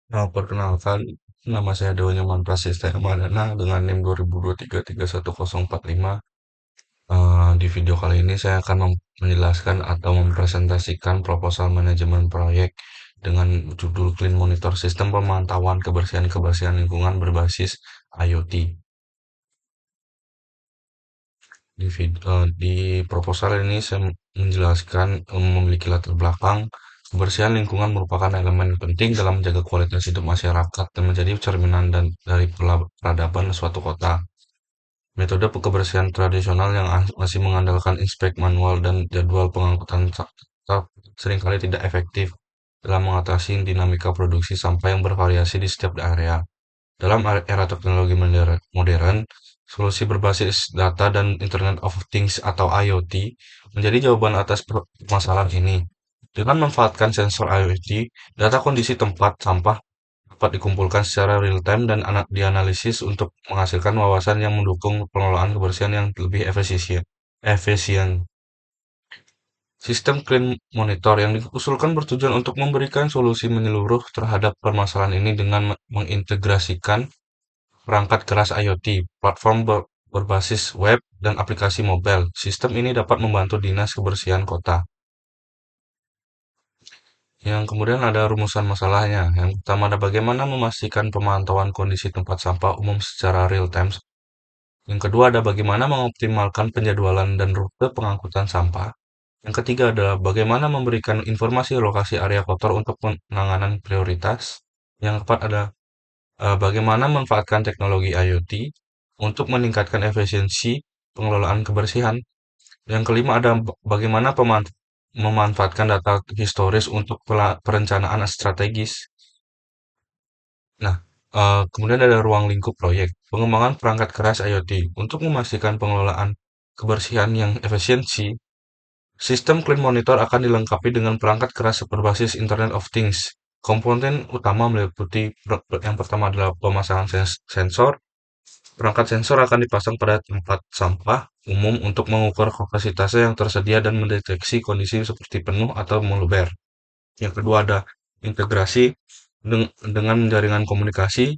Perkenalkan, nama saya Dewa Nyoman Prasista Ramadana dengan NIM 2023311045. Di video kali ini saya akan menjelaskan atau mempresentasikan proposal manajemen proyek dengan judul Clean Monitor Sistem Pemantauan Kebersihan Lingkungan berbasis IoT. Di proposal ini saya menjelaskan memiliki latar belakang kebersihan lingkungan merupakan elemen penting dalam menjaga kualitas hidup masyarakat dan menjadi cerminan dari peradaban suatu kota. Metode kebersihan tradisional yang masih mengandalkan inspek manual dan jadwal pengangkutan tetap seringkali tidak efektif dalam mengatasi dinamika produksi sampah yang bervariasi di setiap area. Dalam era teknologi modern, solusi berbasis data dan Internet of Things atau IoT menjadi jawaban atas permasalahan ini. Dengan memanfaatkan sensor IoT, data kondisi tempat sampah dapat dikumpulkan secara real-time dan dianalisis untuk menghasilkan wawasan yang mendukung pengelolaan kebersihan yang lebih efisien. Sistem Clean Monitor yang diusulkan bertujuan untuk memberikan solusi menyeluruh terhadap permasalahan ini dengan mengintegrasikan perangkat keras IoT, platform berbasis web, dan aplikasi mobile. Sistem ini dapat membantu dinas kebersihan kota. Yang kemudian ada rumusan masalahnya. Yang pertama ada bagaimana memastikan pemantauan kondisi tempat sampah umum secara real time. Yang kedua ada bagaimana mengoptimalkan penjadwalan dan rute pengangkutan sampah. Yang ketiga adalah bagaimana memberikan informasi lokasi area kotor untuk penanganan prioritas. Yang keempat ada bagaimana memanfaatkan teknologi IoT untuk meningkatkan efisiensi pengelolaan kebersihan. Yang kelima ada bagaimana memanfaatkan data historis untuk perencanaan strategis. Nah, kemudian ada ruang lingkup proyek, pengembangan perangkat keras IoT untuk memastikan pengelolaan kebersihan yang efisiensi. Sistem Clean Monitor akan dilengkapi dengan perangkat keras berbasis Internet of Things. Komponen utama meliputi yang pertama adalah pemasangan sensor. Perangkat sensor akan dipasang pada tempat sampah umum untuk mengukur kapasitasnya yang tersedia dan mendeteksi kondisi seperti penuh atau meluber. Yang kedua ada integrasi dengan jaringan komunikasi.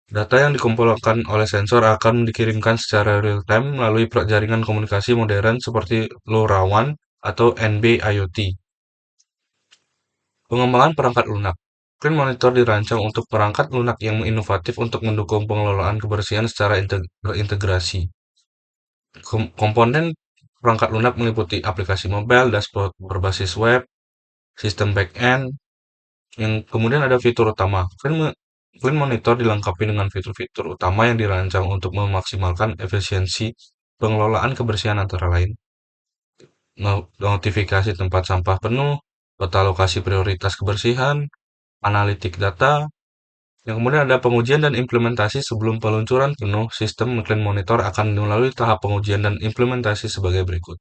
Data yang dikumpulkan oleh sensor akan dikirimkan secara real-time melalui jaringan komunikasi modern seperti LoRaWAN atau NB-IoT. Pengembangan perangkat lunak. Clean Monitor dirancang untuk perangkat lunak yang inovatif untuk mendukung pengelolaan kebersihan secara terintegrasi. Komponen perangkat lunak meliputi aplikasi mobile, dashboard berbasis web, sistem back-end, yang kemudian ada fitur utama. Clean Monitor dilengkapi dengan fitur-fitur utama yang dirancang untuk memaksimalkan efisiensi pengelolaan kebersihan antara lain notifikasi tempat sampah penuh, peta lokasi prioritas kebersihan, analitik data, yang kemudian ada pengujian dan implementasi sebelum peluncuran penuh. Sistem Clean Monitor akan melalui tahap pengujian dan implementasi sebagai berikut.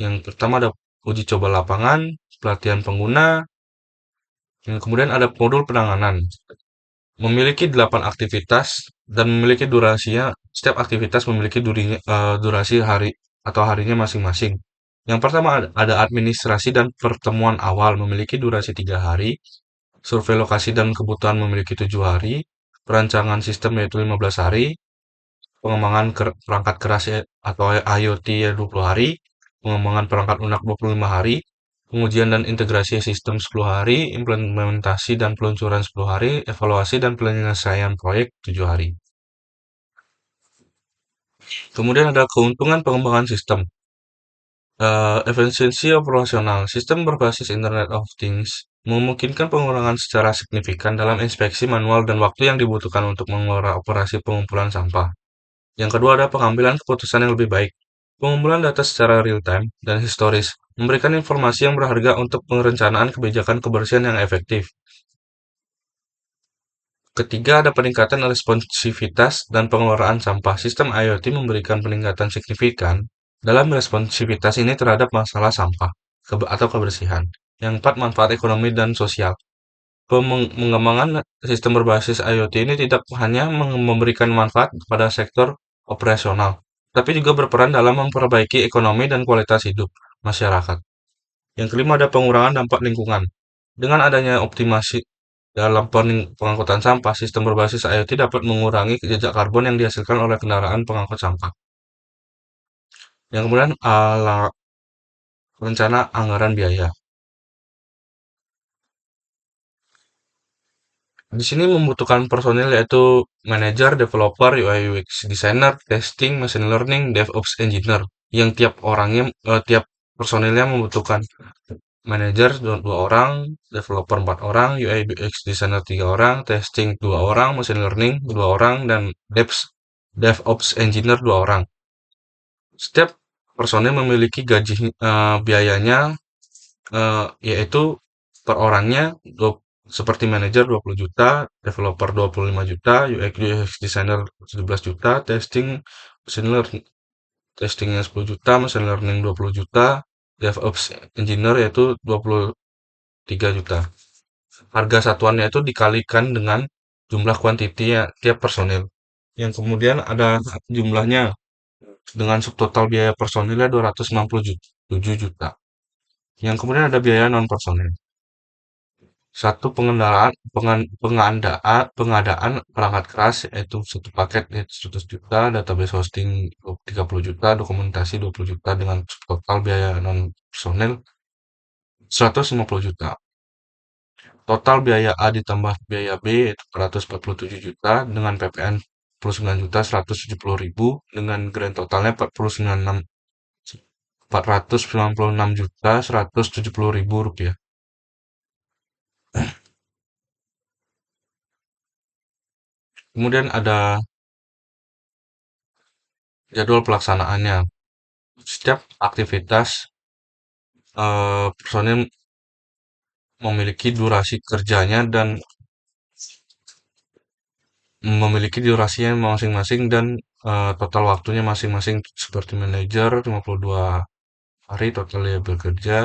Yang pertama ada uji coba lapangan, pelatihan pengguna, yang kemudian ada modul penanganan. Memiliki 8 aktivitas dan memiliki durasinya, setiap aktivitas memiliki durasi hari atau harinya masing-masing. Yang pertama ada administrasi dan pertemuan awal memiliki durasi 3 hari, survei lokasi dan kebutuhan memiliki 7 hari, perancangan sistem yaitu 15 hari, pengembangan perangkat keras atau IoT ya 20 hari, pengembangan perangkat lunak 25 hari, pengujian dan integrasi sistem 10 hari, implementasi dan peluncuran 10 hari, evaluasi dan penyelesaian proyek 7 hari. Kemudian ada keuntungan pengembangan sistem. Efisiensi operasional. Sistem berbasis Internet of Things memungkinkan pengurangan secara signifikan dalam inspeksi manual dan waktu yang dibutuhkan untuk mengelola operasi pengumpulan sampah. Yang kedua ada pengambilan keputusan yang lebih baik. Pengumpulan data secara real-time dan historis memberikan informasi yang berharga untuk perencanaan kebijakan kebersihan yang efektif. Ketiga, ada peningkatan responsivitas dan pengelolaan sampah. Sistem IoT memberikan peningkatan signifikan dalam responsivitas ini terhadap masalah sampah atau kebersihan. Yang empat, manfaat ekonomi dan sosial. Pengembangan sistem berbasis IoT ini tidak hanya memberikan manfaat pada sektor operasional, tapi juga berperan dalam memperbaiki ekonomi dan kualitas hidup masyarakat. Yang kelima ada pengurangan dampak lingkungan. Dengan adanya Dalam pengangkutan sampah, sistem berbasis IoT dapat mengurangi jejak karbon yang dihasilkan oleh kendaraan pengangkut sampah. Yang kemudian rencana anggaran biaya. Di sini membutuhkan personil yaitu manager, developer, UI UX designer, testing, machine learning, DevOps engineer. Yang tiap personilnya membutuhkan manager dua orang, developer 4 orang, UI UX designer 3 orang, testing 2 orang, machine learning 2 orang, dan DevOps engineer 2 orang. Setiap personil memiliki biayanya, yaitu per orangnya seperti manajer 20 juta, developer 25 juta, UX designer 17 juta, machine learning testingnya 10 juta, machine learning 20 juta, DevOps engineer yaitu 23 juta. Harga satuannya itu dikalikan dengan jumlah kuantiti ya, tiap personil. Yang kemudian ada jumlahnya dengan subtotal biaya personilnya 267 juta. Yang kemudian ada biaya non personil. Satu pengadaan perangkat keras yaitu satu paket yaitu 100 juta, database hosting 30 juta, dokumentasi 20 juta dengan total biaya non personel 150 juta. Total biaya A ditambah biaya B yaitu 447 juta dengan PPN 49 juta 170.000 dengan grand totalnya 496 juta 170.000 rupiah. Kemudian ada jadwal pelaksanaannya. Setiap aktivitas personil memiliki durasi kerjanya dan memiliki durasinya masing-masing dan total waktunya masing-masing seperti manajer 52 hari total dia bekerja,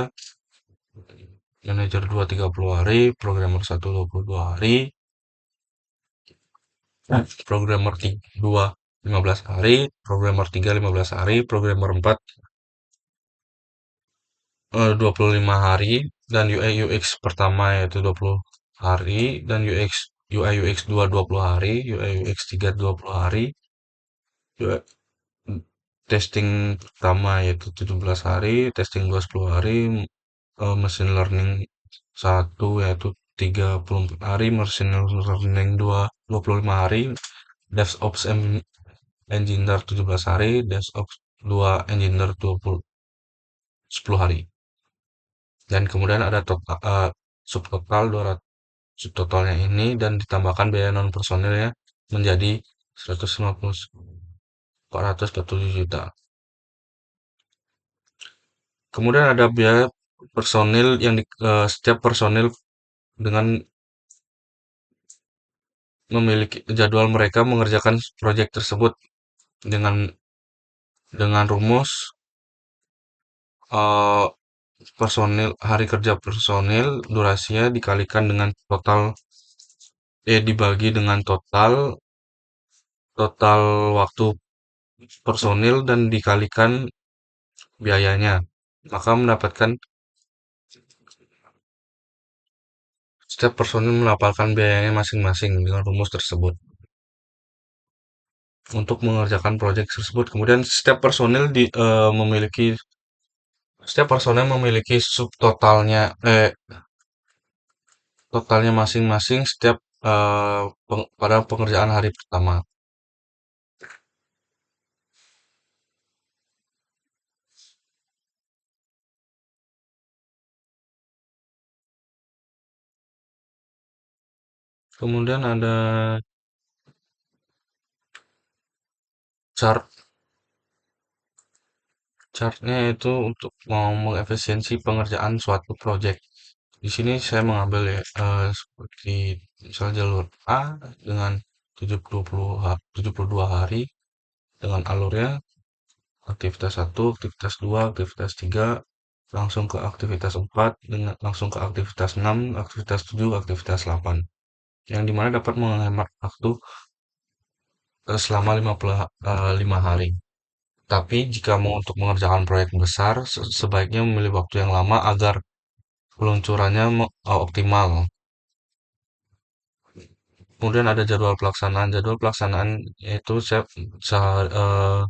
manajer 2 30 hari, programmer 1 22 hari, programmer 2 15 hari, programmer 3 15 hari, programmer 4 25 hari, dan UI UX pertama yaitu 20 hari, dan UI UX 2 20 hari, UI UX 3 20 hari, testing pertama yaitu 17 hari, testing 2 10 hari, machine learning 1 yaitu 34 hari, machine learning 2 25 hari, DevOps engineer 17 hari, DevOps 2 engineer 10 hari. Dan kemudian ada subtotal 200 subtotalnya ini dan ditambahkan biaya non personilnya menjadi 447 juta. Kemudian ada biaya personil setiap personil dengan memiliki jadwal mereka mengerjakan proyek tersebut dengan rumus eh, hari kerja personil durasinya dikalikan dengan dibagi dengan total waktu personil dan dikalikan biayanya, maka setiap personil mendapatkan biayanya masing-masing dengan rumus tersebut untuk mengerjakan proyek tersebut. Kemudian setiap personel memiliki totalnya masing-masing setiap pada pengerjaan hari pertama. Kemudian ada chart chartnya itu untuk mau mengefisiensi pengerjaan suatu proyek. Di sini saya mengambil ya seperti misal jalur A dengan 72 hari dengan alurnya aktivitas 1, aktivitas 2, aktivitas 3, langsung ke aktivitas 4, langsung ke aktivitas 6, aktivitas 7, aktivitas 8. Yang dimana dapat menghemat waktu selama 55 hari. Tapi jika mau untuk mengerjakan proyek besar, sebaiknya memilih waktu yang lama agar peluncurannya optimal. Kemudian ada jadwal pelaksanaan. Jadwal pelaksanaan yaitu saya seha- eh,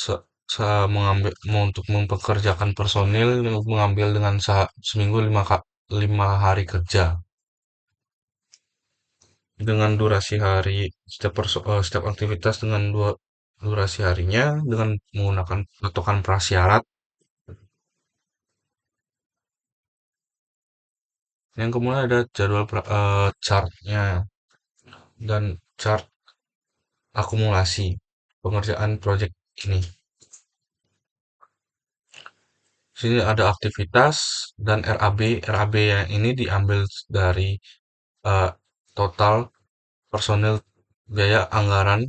se- mengambil untuk mempekerjakan personil mengambil dengan seminggu 5 hari kerja dengan durasi hari setiap aktivitas dengan durasi harinya dengan menggunakan patokan prasyarat. Yang kemudian ada jadwal chartnya dan chart akumulasi pengerjaan proyek ini. Sini ada aktivitas dan RAB. RAB yang ini diambil dari eh, total personil biaya anggaran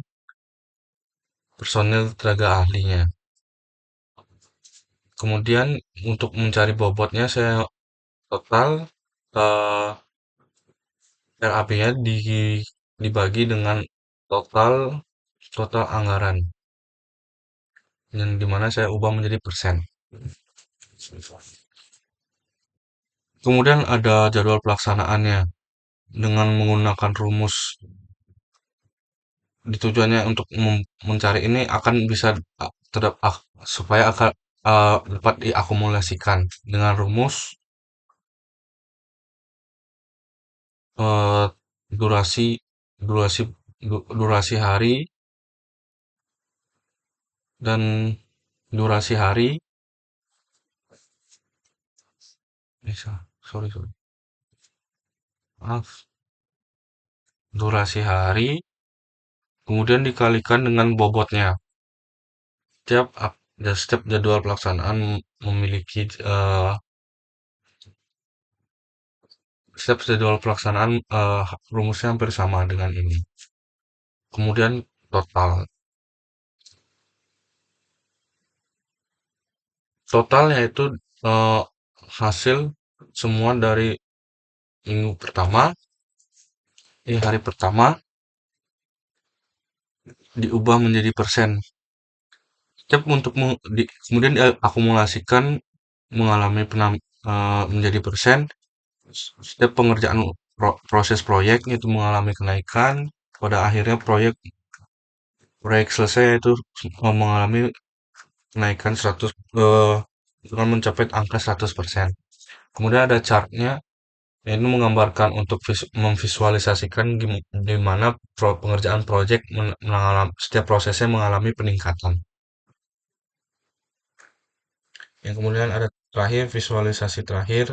personil tenaga ahlinya. Kemudian untuk mencari bobotnya saya total eh, RAB-nya dibagi dengan total total anggaran yang dimana saya ubah menjadi persen. Kemudian ada jadwal pelaksanaannya dengan menggunakan rumus tujuannya untuk mencari ini akan bisa supaya akan dapat diakumulasikan dengan rumus eh, durasi durasi durasi hari dan durasi hari sorry sorry maaf durasi hari kemudian dikalikan dengan bobotnya. Setiap jadwal pelaksanaan memiliki setiap jadwal pelaksanaan rumusnya hampir sama dengan ini. Kemudian total. Total yaitu eh, hasil semua dari minggu pertama, hari pertama diubah menjadi persen. Setiap untuk kemudian diakumulasikan mengalami menjadi persen. Setiap pengerjaan proses proyek itu mengalami kenaikan. Pada akhirnya proyek proyek selesai itu mengalami kenaikan 100 dengan mencapai angka 100%. Kemudian ada chartnya. Ini menggambarkan untuk memvisualisasikan di mana pengerjaan proyek setiap prosesnya mengalami peningkatan. Yang kemudian ada terakhir visualisasi terakhir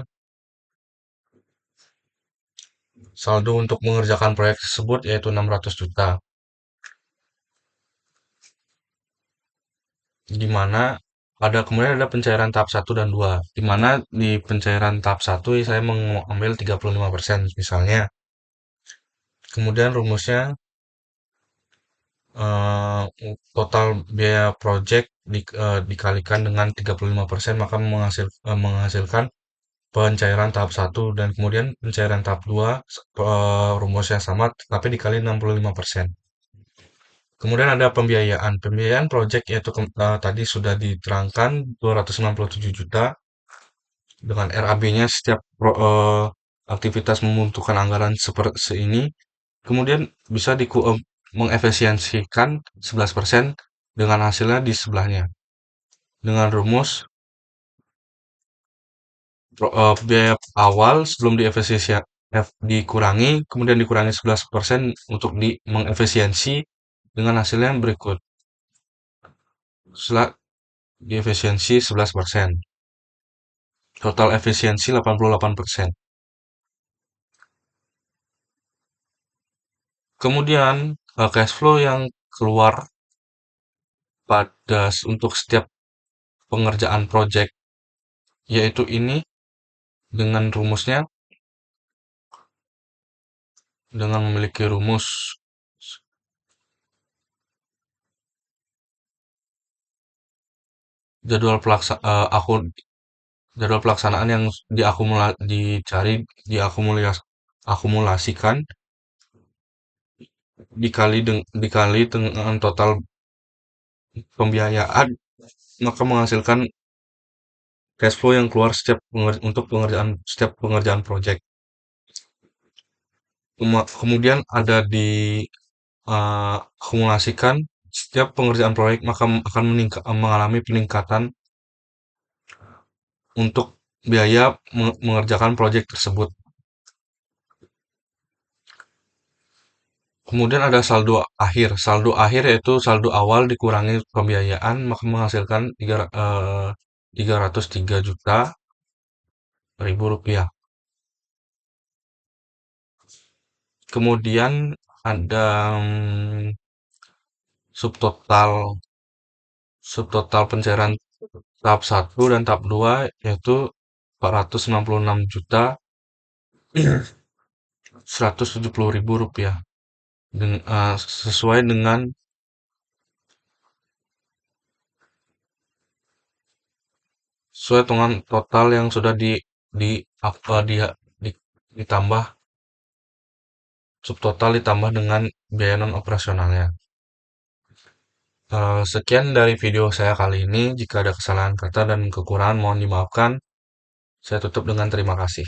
saldo untuk mengerjakan proyek tersebut yaitu 600 juta. Di mana kemudian ada pencairan tahap 1 dan 2. Di mana di pencairan tahap 1 saya mengambil 35% misalnya. Kemudian rumusnya eh, total biaya project dikalikan dengan 35% maka menghasilkan pencairan tahap 1 dan kemudian pencairan tahap 2 rumusnya sama tapi dikali 65%. Kemudian ada pembiayaan. Pembiayaan project yaitu tadi sudah diterangkan 267 juta dengan RAB-nya setiap aktivitas membutuhkan anggaran seperti ini. Kemudian bisa mengefisiensikan 11% dengan hasilnya di sebelahnya. Dengan rumus biaya awal sebelum dikurangi, kemudian dikurangi 11% untuk mengefisiensi dengan hasilnya yang berikut. Setelah diefisiensi 11%. Total efisiensi 88%. Kemudian cash flow yang keluar untuk setiap pengerjaan project yaitu ini dengan rumusnya dengan memiliki rumus jadwal jadwal pelaksanaan yang diakumulasikan dikali dengan total pembiayaan maka menghasilkan cash flow yang keluar untuk setiap pengerjaan project. Kemudian ada di akumulasikan setiap pengerjaan proyek maka akan mengalami peningkatan untuk biaya mengerjakan proyek tersebut. Kemudian ada saldo akhir. Saldo akhir yaitu saldo awal dikurangi pembiayaan maka menghasilkan 303 juta ribu rupiah. Kemudian ada subtotal subtotal pencairan tahap satu dan tahap 2 yaitu 466 juta 170 ribu rupiah. Sesuai dengan total yang sudah di, di- ditambah subtotal ditambah dengan biaya non operasionalnya. Sekian dari video saya kali ini. Jika ada kesalahan kata dan kekurangan mohon dimaafkan. Saya tutup dengan terima kasih.